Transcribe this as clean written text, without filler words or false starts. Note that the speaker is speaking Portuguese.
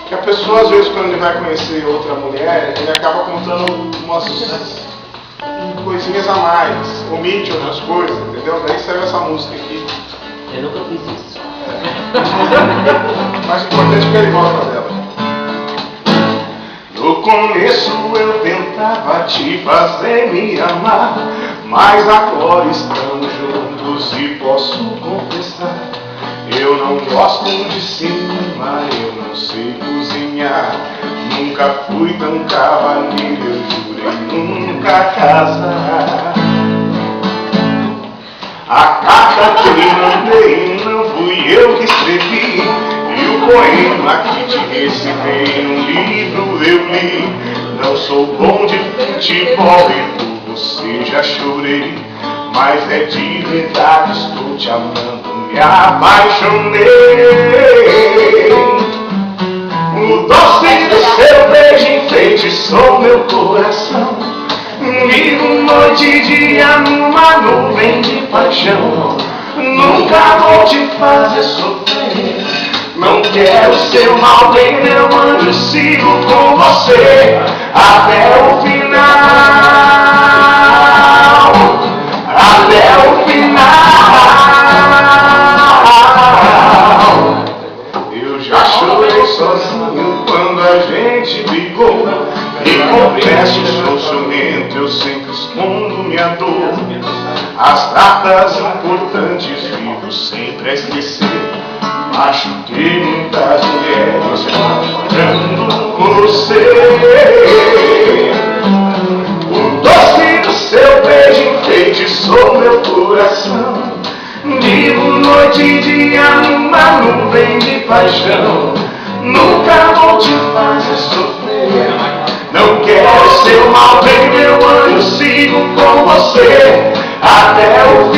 Que a pessoa, às vezes, quando ele vai conhecer outra mulher, ele acaba contando umas coisinhas a mais, omite outras coisas, entendeu? Daí saiu essa música aqui. Eu nunca fiz isso. Mas o importante é que ele gosta dela. No começo eu tentava te fazer me amar, mas agora estamos juntos e posso confessar. Eu não gosto de cima, eu não sei cozinhar. Nunca fui tão cavalheiro, eu jurei nunca casar. A carta que lhe mandei não fui eu que escrevi, e o poema que te recebi num livro eu li. Não sou bom de futebol e por você já chorei, mas é de verdade, estou te amando, me apaixonei. O doce do seu beijo enfeitiçou meu coração. Vivo noite e dia numa nuvem de paixão. Nunca vou te fazer sofrer, não quero seu mal bem, meu anjo, sigo com você até o final. Até o final. Eu já chorei sozinho quando a gente brigou, e confesso, sou ciumento, eu sempre escondo minha dor. As datas importantes vivo sempre a esquecer. Machuquei muitas mulheres procurando você. O doce do seu beijo enfeitiçou meu coração. Vivo noite e dia numa nuvem de paixão. Nunca vou te fazer sofrer, não quero seu mal bem, meu anjo, sigo com você até o fim.